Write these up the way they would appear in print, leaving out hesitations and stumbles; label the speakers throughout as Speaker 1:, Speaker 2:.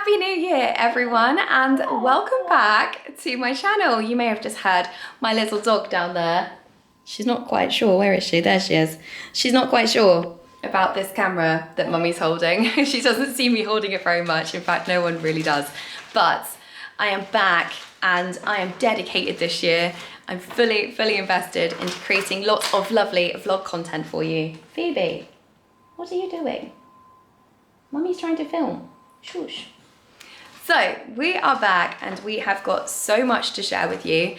Speaker 1: Happy New Year, everyone, and welcome back to my channel. You may have just heard my little dog down there. She's not quite sure. Where is she? There she is. She's not quite sure about this camera that Mummy's holding. She doesn't see me holding it very much. In fact, no one really does. But I am back and I am dedicated this year. I'm fully invested into creating lots of lovely vlog content for you. Phoebe, what are you doing? Mummy's trying to film. Shush. So we are back and we have got so much to share with you.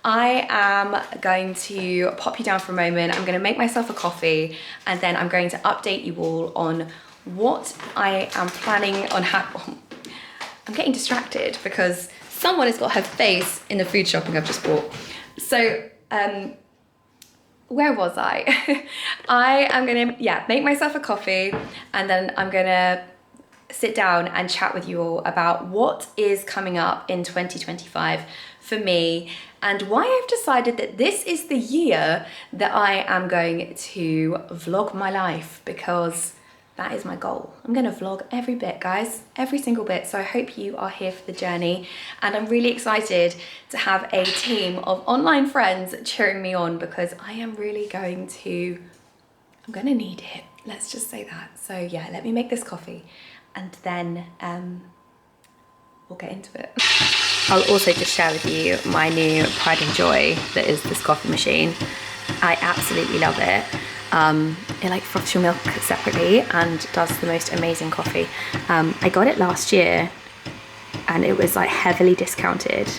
Speaker 1: I am going to pop you down for a moment. I'm going to make myself a coffee and then I'm going to update you all on what I am planning on I'm getting distracted because someone has got her face in the food shopping I've just bought. So, where was I? I am going to, make myself a coffee and then I'm going to sit down and chat with you all about what is coming up in 2025 for me and why I've decided that this is the year that I am going to vlog my life, because that is my goal. I'm going to vlog every bit, guys, every single bit. So I hope you are here for the journey and I'm really excited to have a team of online friends cheering me on, because I am really I'm going to need it. Let's just say that. So yeah, let me make this coffee and then we'll get into it. I'll also just share with you my new pride and joy that is this coffee machine. I absolutely love it. It like froths your milk separately and does the most amazing coffee. I got it last year and it was like heavily discounted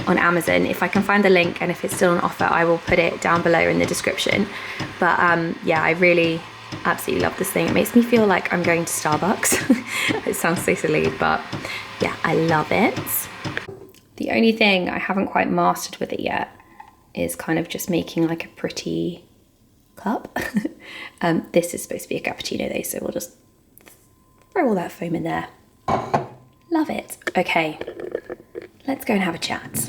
Speaker 1: on Amazon. If I can find the link and if it's still on offer, I will put it down below in the description. But yeah, I really absolutely love this thing. It makes me feel like I'm going to Starbucks. It sounds so silly, but yeah, I love it. The only thing I haven't quite mastered with it yet is kind of just making like a pretty cup. This is supposed to be a cappuccino though, so we'll just throw all that foam in there. Love it. Okay, let's go and have a chat.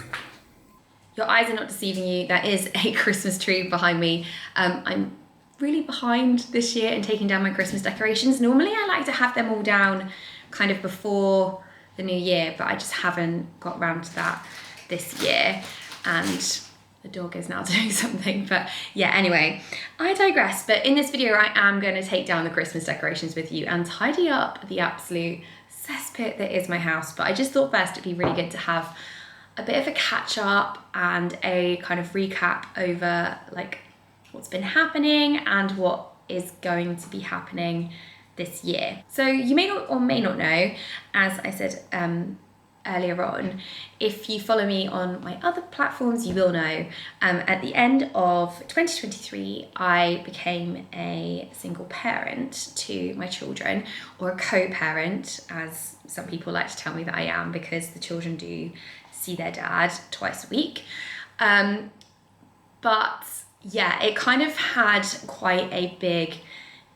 Speaker 1: Your eyes are not deceiving you. There is a Christmas tree behind me. I'm really behind this year in taking down my Christmas decorations. Normally I like to have them all down kind of before the new year, but I just haven't got around to that this year. And the dog is now doing something, but yeah, anyway, I digress. But in this video, I am going to take down the Christmas decorations with you and tidy up the absolute cesspit that is my house. But I just thought first it'd be really good to have a bit of a catch up and a kind of recap over like what's been happening and what is going to be happening this year. So you may not or may not know, as I said earlier on, if you follow me on my other platforms, you will know at the end of 2023, I became a single parent to my children, or a co-parent, as some people like to tell me that I am, because the children do see their dad twice a week. But yeah, it kind of had quite a big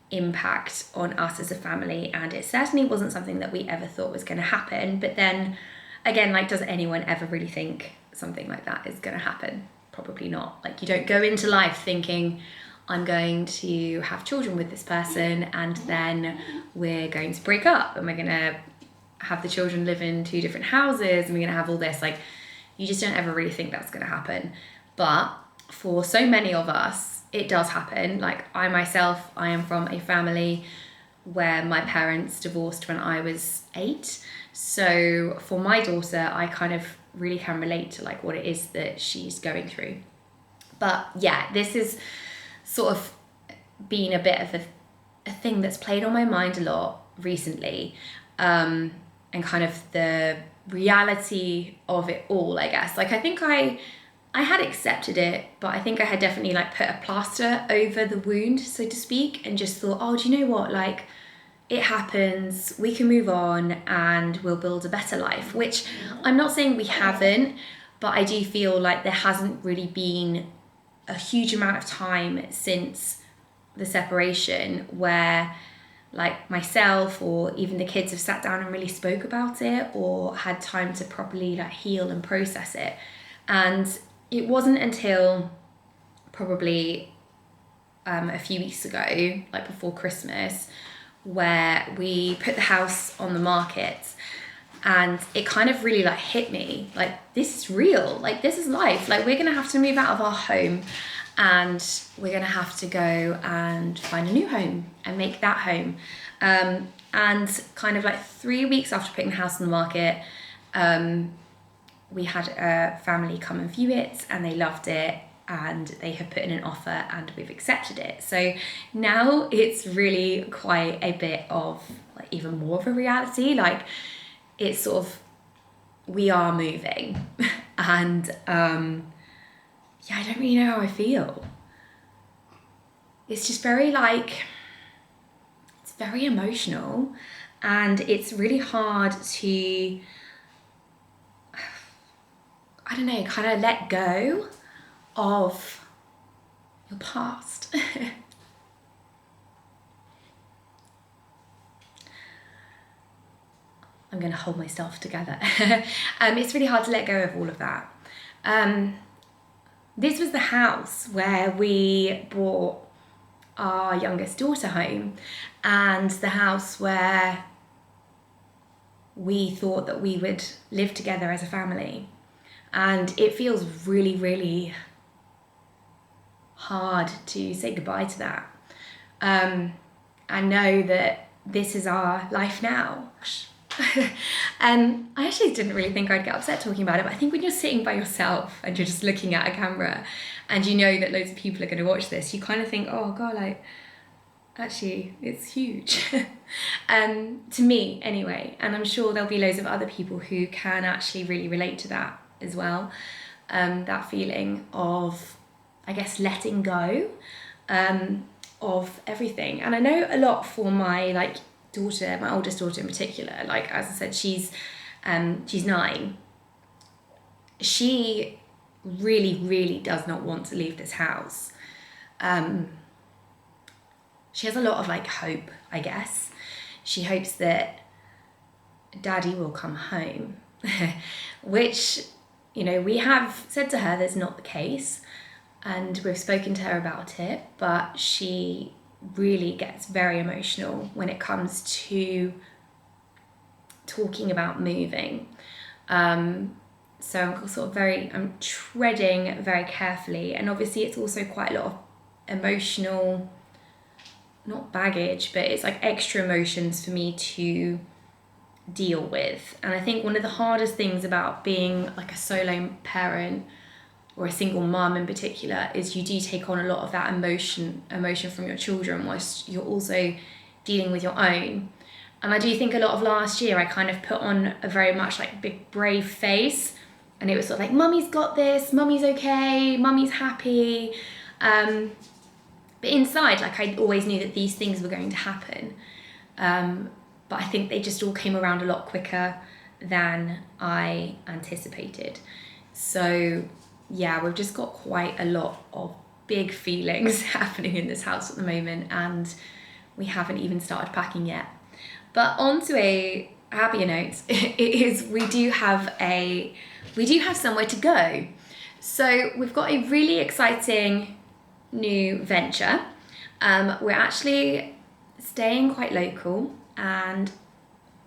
Speaker 1: impact on us as a family, and it certainly wasn't something that we ever thought was going to happen. But then again, like, does anyone ever really think something like that is going to happen? Probably not. Like, you don't go into life thinking I'm going to have children with this person and then we're going to break up and we're going to have the children live in two different houses and we're going to have all this. Like, you just don't ever really think that's going to happen. But for so many of us, it does happen. Like, I myself, I am from a family where my parents divorced when I was 8. So for my daughter, I kind of really can relate to like what it is that she's going through. But yeah, this is sort of been a bit of a thing that's played on my mind a lot recently, and kind of the reality of it all, I guess. Like, I think I had accepted it, but I think I had definitely like put a plaster over the wound, so to speak, and just thought, oh, do you know what? Like, it happens, we can move on and we'll build a better life, which I'm not saying we haven't, but I do feel like there hasn't really been a huge amount of time since the separation where like myself or even the kids have sat down and really spoke about it or had time to properly like heal and process it. And it wasn't until probably a few weeks ago, like before Christmas, where we put the house on the market. And it kind of really like hit me, like, this is real, like, this is life. Like, we're gonna have to move out of our home, and we're gonna have to go and find a new home and make that home. And kind of like 3 weeks after putting the house on the market, we had a family come and view it, and they loved it, and they have put in an offer, and we've accepted it. So now it's really quite a bit of like even more of a reality. Like, it's sort of, we are moving. And yeah, I don't really know how I feel. It's just very like, it's very emotional, and it's really hard to, I don't know, kind of let go of your past. I'm going to hold myself together. It's really hard to let go of all of that. This was the house where we brought our youngest daughter home, and the house where we thought that we would live together as a family. And it feels really, really hard to say goodbye to that. I know that this is our life now. I actually didn't really think I'd get upset talking about it, but I think when you're sitting by yourself and you're just looking at a camera and you know that loads of people are going to watch this, you kind of think, oh God, like, actually, it's huge. To me, anyway. And I'm sure there'll be loads of other people who can actually really relate to that as well. That feeling of, I guess, letting go of everything. And I know a lot for my like daughter, my oldest daughter in particular. Like, as I said, she's 9. She really, really does not want to leave this house. She has a lot of like hope, I guess. She hopes that Daddy will come home, which, you know, we have said to her that's not the case, and we've spoken to her about it, but she really gets very emotional when it comes to talking about moving. So I'm sort of I'm treading very carefully, and obviously it's also quite a lot of emotional, not baggage, but it's like extra emotions for me to deal with. And I think one of the hardest things about being like a solo parent, or a single mum in particular, is you do take on a lot of that emotion from your children whilst you're also dealing with your own. And I do think a lot of last year I kind of put on a very much like big brave face, and it was sort of like, mummy's got this, mummy's okay, mummy's happy. But inside, like, I always knew that these things were going to happen. But I think they just all came around a lot quicker than I anticipated. So yeah, we've just got quite a lot of big feelings happening in this house at the moment, and we haven't even started packing yet. But on to a happier note, we do have somewhere to go. So we've got a really exciting new venture. We're actually staying quite local, and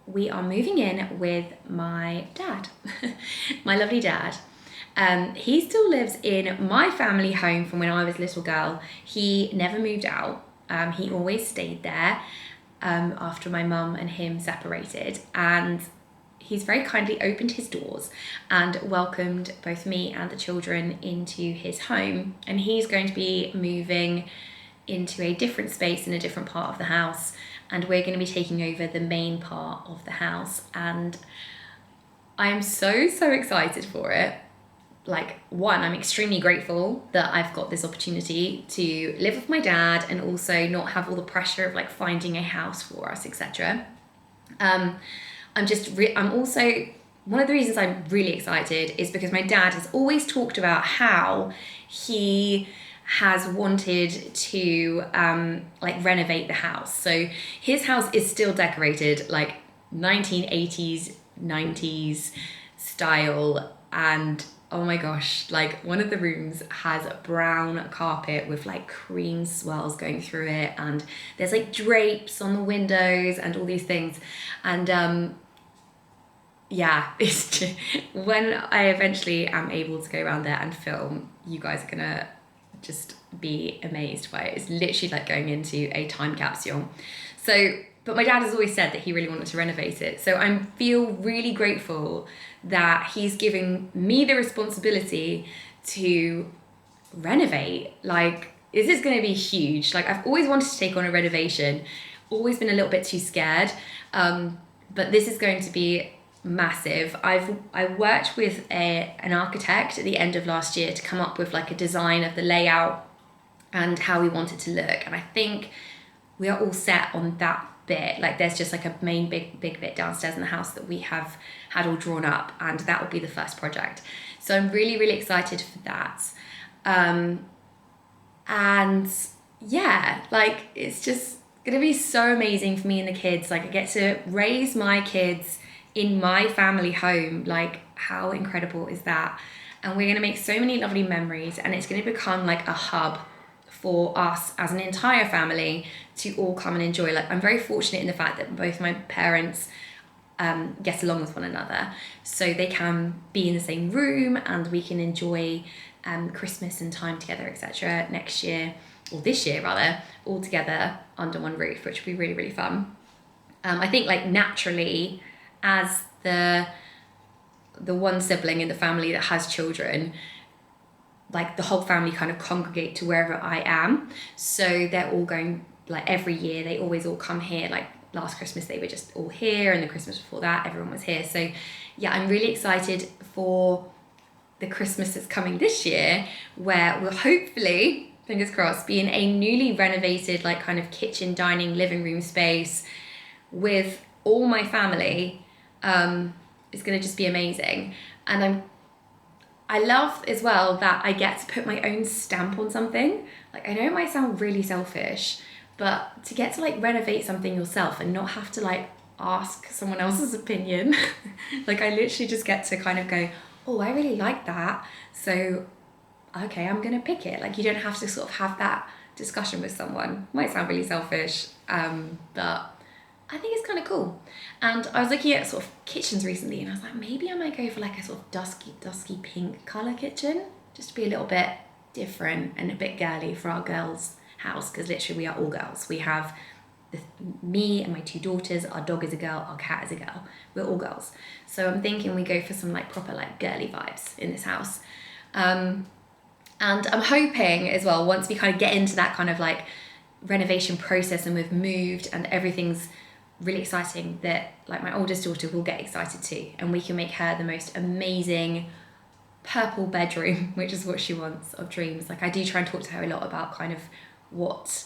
Speaker 1: we are moving in with my dad, my lovely dad. He still lives in my family home from when I was a little girl. He never moved out. He always stayed there after my mum and him separated, and he's very kindly opened his doors and welcomed both me and the children into his home. And he's going to be moving into a different space in a different part of the house, and we're going to be taking over the main part of the house. And I am so excited for it. Like, one, I'm extremely grateful that I've got this opportunity to live with my dad and also not have all the pressure of like finding a house for us, etc. I'm also, one of the reasons I'm really excited is because my dad has always talked about how he has wanted to like renovate the house. So his house is still decorated like 1980s, 90s style, and oh my gosh, like one of the rooms has a brown carpet with like cream swirls going through it, and there's like drapes on the windows and all these things. And yeah, it's just, when I eventually am able to go around there and film, you guys are gonna just be amazed by it. It's literally like going into a time capsule. So, but my dad has always said that he really wanted to renovate it. So I feel really grateful that he's giving me the responsibility to renovate. Like, this is going to be huge. Like, I've always wanted to take on a renovation, always been a little bit too scared. But this is going to be massive. I worked with an architect at the end of last year to come up with like a design of the layout and how we want it to look. And I think we are all set on that bit. Like, there's just like a main big bit downstairs in the house that we have had all drawn up, and that will be the first project. So I'm really, really excited for that. And yeah, like, it's just gonna be so amazing for me and the kids. Like, I get to raise my kids in my family home. Like, how incredible is that? And we're gonna make so many lovely memories, and it's gonna become like a hub for us as an entire family to all come and enjoy. Like, I'm very fortunate in the fact that both my parents get along with one another, so they can be in the same room and we can enjoy Christmas and time together, etc. next year, or this year rather, all together under one roof, which will be really, really fun. I think, like, naturally, as the one sibling in the family that has children, like, the whole family kind of congregate to wherever I am. So they're all going, like, every year, they always all come here. Like, last Christmas, they were just all here, and the Christmas before that, everyone was here. So yeah, I'm really excited for the Christmas that's coming this year, where we'll hopefully, fingers crossed, be in a newly renovated, like, kind of kitchen, dining, living room space with all my family. It's going to just be amazing. And I love as well that I get to put my own stamp on something. Like, I know it might sound really selfish, but to get to, like, renovate something yourself and not have to, like, ask someone else's opinion. Like, I literally just get to kind of go, oh, I really like that, so okay, I'm gonna pick it. Like, you don't have to sort of have that discussion with someone. Might sound really selfish, but I think it's kind of cool. And I was looking at sort of kitchens recently, and I was like, maybe I might go for like a sort of dusky pink colour kitchen, just to be a little bit different and a bit girly for our girls' house, because literally we are all girls. We have me and my two daughters, our dog is a girl, our cat is a girl, we're all girls. So I'm thinking we go for some, like, proper, like, girly vibes in this house. And I'm hoping as well, once we kind of get into that kind of, like, renovation process and we've moved and everything's really exciting, that, like, my oldest daughter will get excited too, and we can make her the most amazing purple bedroom, which is what she wants, of dreams. Like, I do try and talk to her a lot about kind of what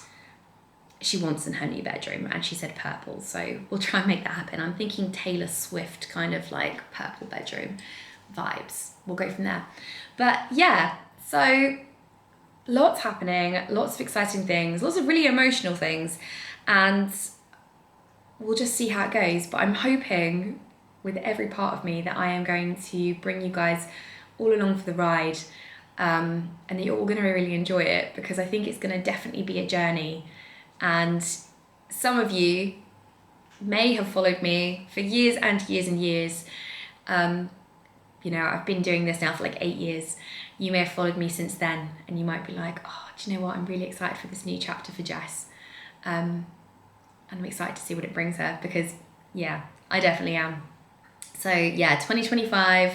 Speaker 1: she wants in her new bedroom, and she said purple, so we'll try and make that happen. I'm thinking Taylor Swift kind of, like, purple bedroom vibes. We'll go from there. But yeah, so lots happening, lots of exciting things, lots of really emotional things, and we'll just see how it goes. But I'm hoping with every part of me that I am going to bring you guys all along for the ride, and that you're all going to really enjoy it, because I think it's going to definitely be a journey. And some of you may have followed me for years and years and years. You know, I've been doing this now for like 8 years. You may have followed me since then, and you might be like, oh, do you know what? I'm really excited for this new chapter for Jess. And I'm excited to see what it brings her, because yeah, I definitely am. So yeah, 2025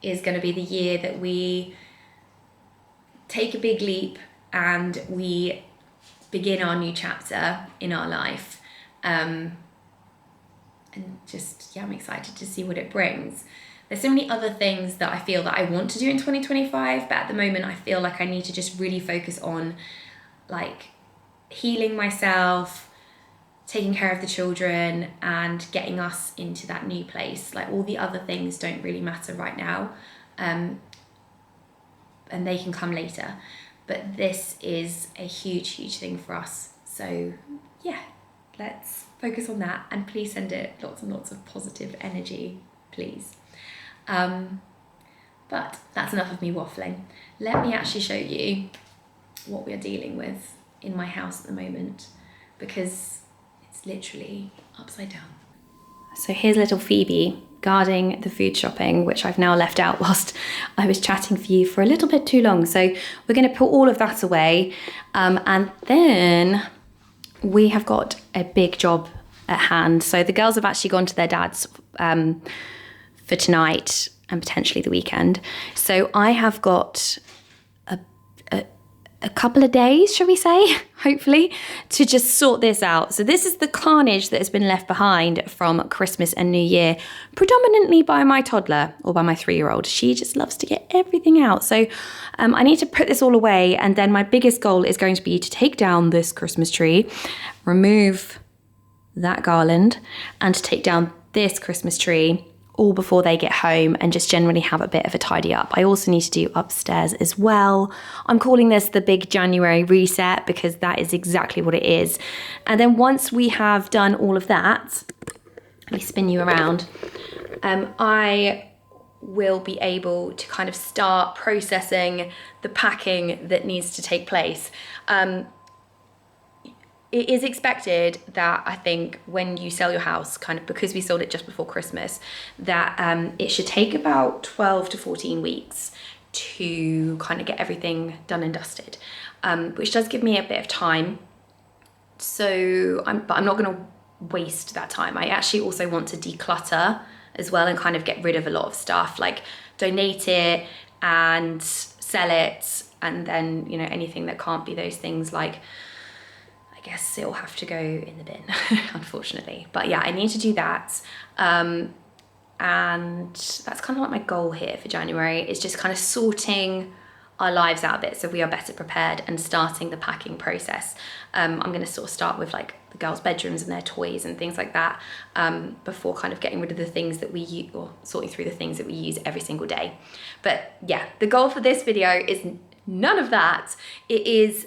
Speaker 1: is going to be the year that we take a big leap and we begin our new chapter in our life. And just, yeah, I'm excited to see what it brings. There's so many other things that I feel that I want to do in 2025, but at the moment I feel like I need to just really focus on, like, healing myself, taking care of the children, and getting us into that new place. Like, all the other things don't really matter right now, and they can come later. But this is a huge, huge thing for us. So yeah, let's focus on that, and please send it lots and lots of positive energy, please. But that's enough of me waffling. Let me actually show you what we are dealing with in my house at the moment, because it's literally upside down. So here's little Phoebe. guarding the food shopping, which I've now left out whilst I was chatting for you for a little bit too long. So we're going to put all of that away. And then we have got a big job at hand. So the girls have actually gone to their dad's for tonight and potentially the weekend. So I have got a couple of days, shall we say, hopefully, to just sort this out. So this is the carnage that has been left behind from Christmas and New Year, predominantly by my toddler or by my 3-year-old. She just loves to get everything out. So I need to put this all away. And then my biggest goal is going to be to take down this Christmas tree, remove that garland, and to take down this Christmas tree all before they get home and just generally have a bit of a tidy up. I also need to do upstairs as well. I'm calling this the big January reset because that is exactly what it is. And then once we have done all of that, let me spin you around, I will be able to kind of start processing the packing that needs to take place. It is expected that, I think, when you sell your house, kind of because we sold it just before Christmas, that it should take about 12 to 14 weeks to kind of get everything done and dusted, which does give me a bit of time. So but I'm not going to waste that time. I actually also want to declutter as well and kind of get rid of a lot of stuff, like donate it and sell it, and then, you know, anything that can't be those things, like, I guess it'll have to go in the bin, unfortunately. But yeah, I need to do that. And that's kind of like my goal here for January, is just kind of sorting our lives out a bit so we are better prepared and starting the packing process. I'm going to sort of start with like the girls' bedrooms and their toys and things like that, before kind of getting rid of the things that we use, or sorting through the things that we use every single day. But yeah, the goal for this video is none of that. It is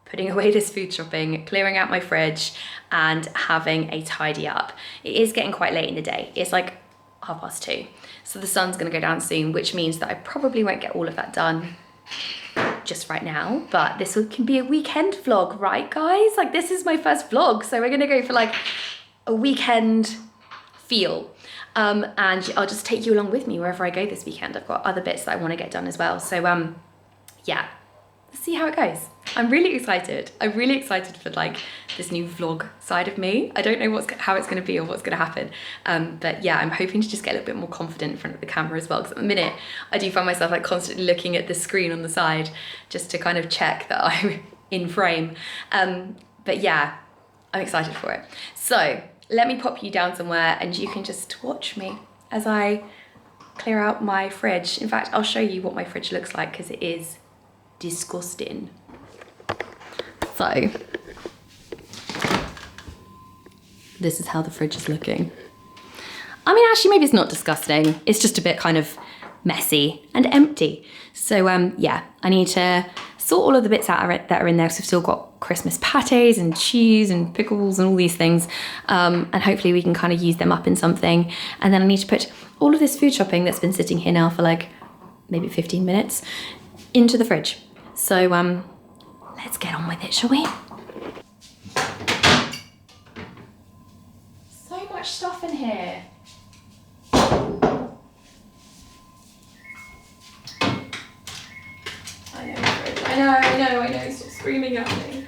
Speaker 1: putting away this food shopping, clearing out my fridge, and having a tidy up. It is getting quite late in the day. It's like 2:30. So the sun's gonna go down soon, which means that I probably won't get all of that done just right now, but this can be a weekend vlog, right guys? Like, this is my first vlog, so we're gonna go for like a weekend feel. And I'll just take you along with me wherever I go this weekend. I've got other bits that I wanna get done as well. So yeah, let's see how it goes. I'm really excited. I'm really excited for like this new vlog side of me. I don't know how it's going to be or what's going to happen. But yeah, I'm hoping to just get a little bit more confident in front of the camera as well. Because at the minute, I do find myself like constantly looking at the screen on the side just to kind of check that I'm in frame. But yeah, I'm excited for it. So let me pop you down somewhere and you can just watch me as I clear out my fridge. In fact, I'll show you what my fridge looks like because it is disgusting. So this is how the fridge is looking. I mean, actually, maybe it's not disgusting. It's just a bit kind of messy and empty. So yeah, I need to sort all of the bits out that are in there. So I've still got Christmas pâtés and cheese and pickles and all these things. And hopefully we can kind of use them up in something. And then I need to put all of this food shopping that's been sitting here now for like maybe 15 minutes into the fridge. So let's get on with it, shall we? So much stuff in here. I know, stop screaming at me.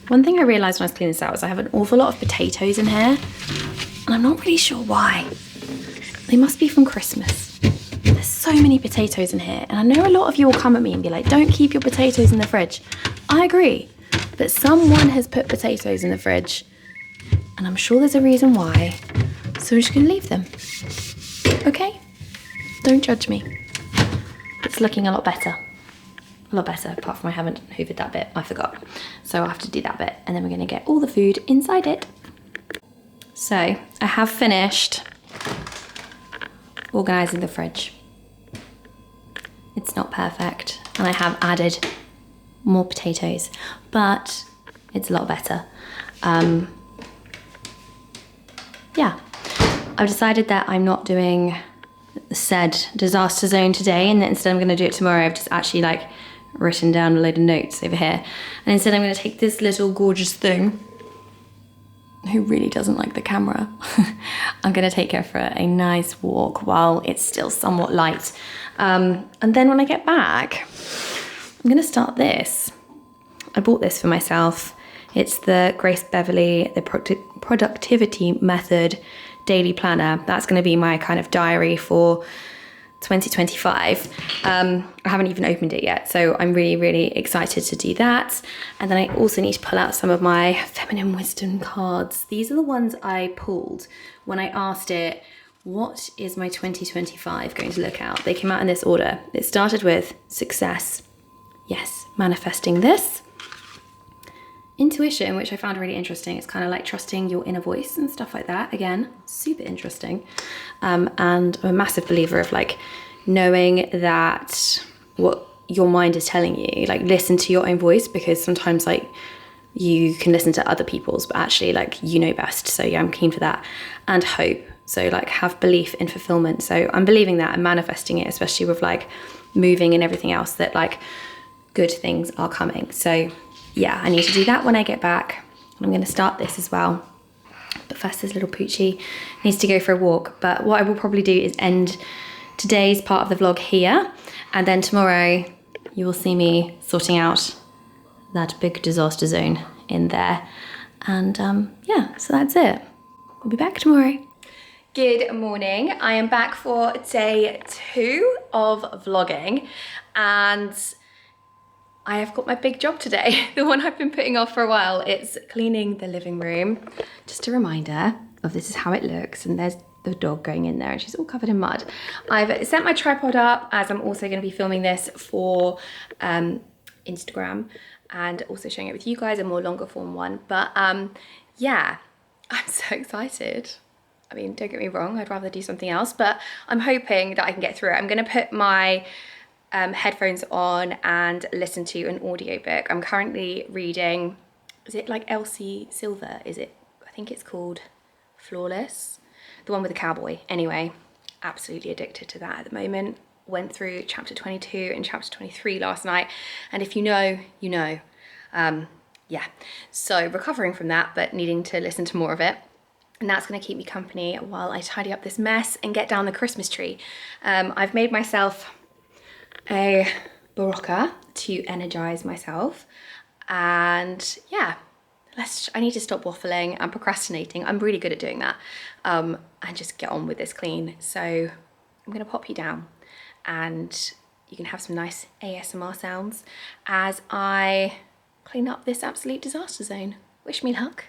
Speaker 1: One thing I realised when I was cleaning this out is I have an awful lot of potatoes in here, and I'm not really sure why. They must be from Christmas. There's so many potatoes in here, and I know a lot of you will come at me and be like, don't keep your potatoes in the fridge. I agree, but someone has put potatoes in the fridge, and I'm sure there's a reason why, so I'm just gonna leave them. Okay? Don't judge me. It's looking a lot better. A lot better, apart from I haven't hoovered that bit, I forgot. So I'll have to do that bit, and then we're gonna get all the food inside it. So I have finished organising the fridge. It's not perfect, and I have added more potatoes, but it's a lot better. Yeah, I've decided that I'm not doing said disaster zone today, and that instead I'm going to do it tomorrow. I've just actually like written down a load of notes over here, and instead I'm going to take this little gorgeous thing, who really doesn't like the camera. I'm going to take her for a nice walk while it's still somewhat light, and then when I get back I'm going to start this. I bought this for myself. It's the Grace Beverly, the Productivity Method Daily Planner. That's going to be my kind of diary for 2025. I haven't even opened it yet, so I'm really, really excited to do that. And then I also need to pull out some of my feminine wisdom cards. These are the ones I pulled when I asked it, what is my 2025 going to look out? They came out in this order. It started with success. Yes, manifesting this. Intuition, which I found really interesting. It's kind of like trusting your inner voice and stuff like that. Again, super interesting. And I'm a massive believer of like knowing that what your mind is telling you, like listen to your own voice, because sometimes like you can listen to other people's, but actually like you know best. So yeah, I'm keen for that. And hope. So like have belief in fulfillment. So I'm believing that and manifesting it, especially with like moving and everything else, that like good things are coming. So yeah, I need to do that when I get back. I'm going to start this as well. But first, this little poochie needs to go for a walk. But what I will probably do is end today's part of the vlog here. And then tomorrow, you will see me sorting out that big disaster zone in there. And yeah, so that's it. We'll be back tomorrow. Good morning. I am back for day 2 of vlogging. And I have got my big job today, the one I've been putting off for a while. It's cleaning the living room. Just a reminder of this is how it looks, and there's the dog going in there and she's all covered in mud. I've set my tripod up as I'm also going to be filming this for Instagram and also sharing it with you guys, a more longer form one. But yeah, I'm so excited. I mean, don't get me wrong, I'd rather do something else, but I'm hoping that I can get through it. I'm going to put my headphones on and listen to an audiobook. I'm currently reading, is it like Elsie Silver? Is it? I think it's called Flawless, the one with the cowboy. Anyway, absolutely addicted to that at the moment. Went through chapter 22 and chapter 23 last night, and if you know, you know. Yeah, so recovering from that, but needing to listen to more of it. And that's going to keep me company while I tidy up this mess and get down the Christmas tree. I've made myself a barocca to energize myself, and yeah, I need to stop waffling and procrastinating. I'm really good at doing that, and just get on with this clean. So I'm gonna pop you down and you can have some nice ASMR sounds as I clean up this absolute disaster zone. Wish me luck.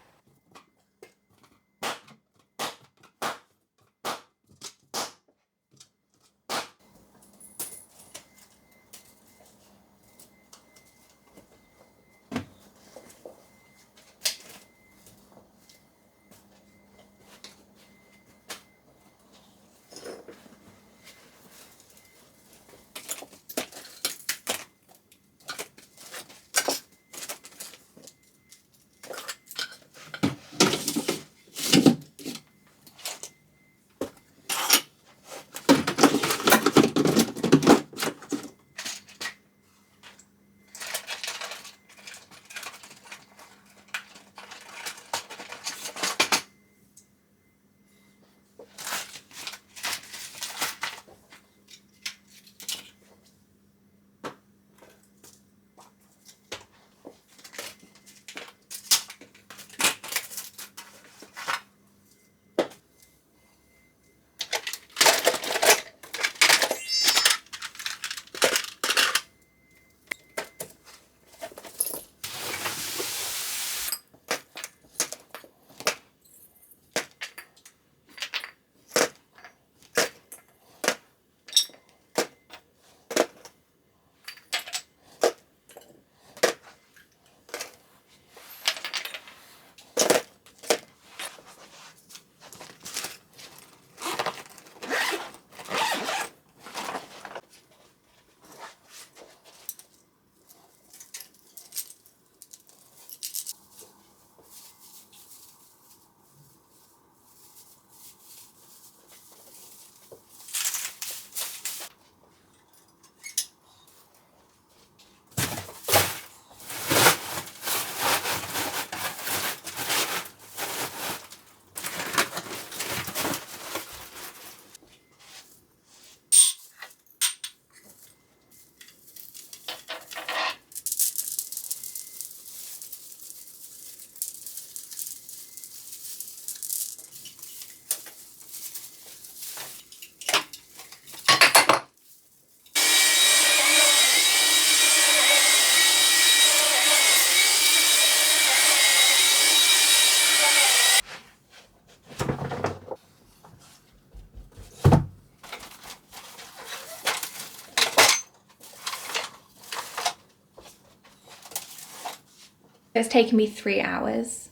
Speaker 1: It's taken me 3 hours.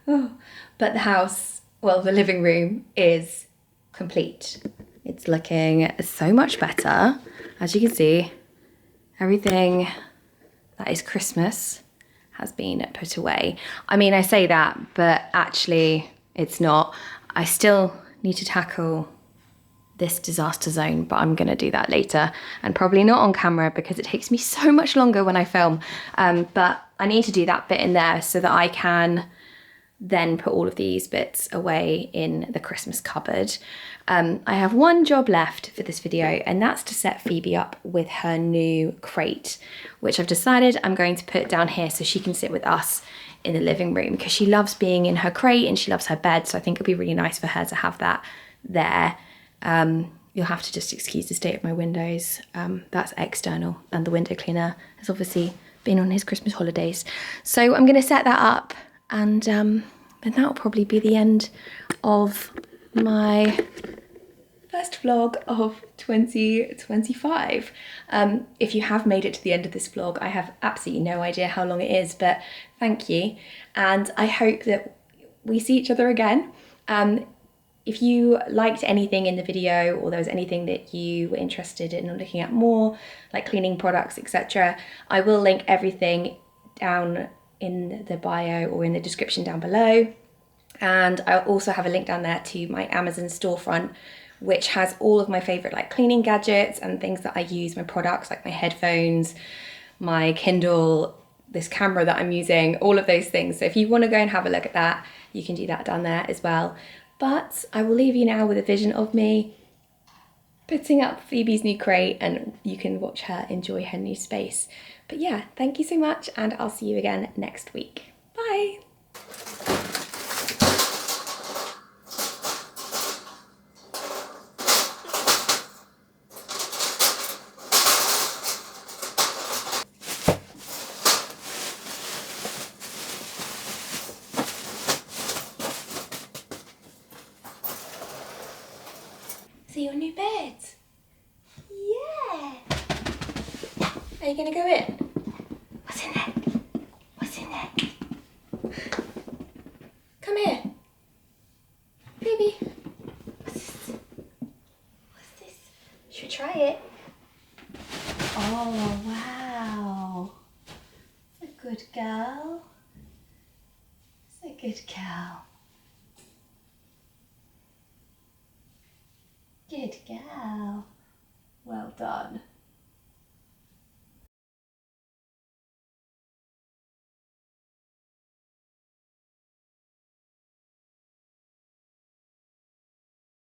Speaker 1: Oh, but the house, well, the living room is complete. It's looking so much better. As you can see, everything that is Christmas has been put away. I mean, I say that, but actually it's not. I still need to tackle this disaster zone, but I'm gonna do that later, and probably not on camera because it takes me so much longer when I film. But I need to do that bit in there so that I can then put all of these bits away in the Christmas cupboard. I have one job left for this video, and that's to set Phoebe up with her new crate, which I've decided I'm going to put down here so she can sit with us in the living room, because she loves being in her crate and she loves her bed, so I think it'd be really nice for her to have that there. You'll have to just excuse the state of my windows. That's external, and the window cleaner has obviously been on his Christmas holidays. So I'm gonna set that up, and then that'll probably be the end of my first vlog of 2025. If you have made it to the end of this vlog, I have absolutely no idea how long it is, but thank you. And I hope that we see each other again. If you liked anything in the video, or there was anything that you were interested in looking at more, like cleaning products, etc., I will link everything down in the bio or in the description down below. And I'll also have a link down there to my Amazon storefront, which has all of my favorite like cleaning gadgets and things that I use, my products like my headphones, my Kindle, this camera that I'm using, all of those things. So if you want to go and have a look at that, you can do that down there as well. But I will leave you now with a vision of me putting up Phoebe's new crate, and you can watch her enjoy her new space. But yeah, thank you so much, and I'll see you again next week. Bye. See your new bed? Yeah. Are you gonna go in? What's in there? What's in there? Come here. Baby. What's this? What's this? Should we try it? Oh, wow. It's a good girl. It's a good girl. Good girl. Well done.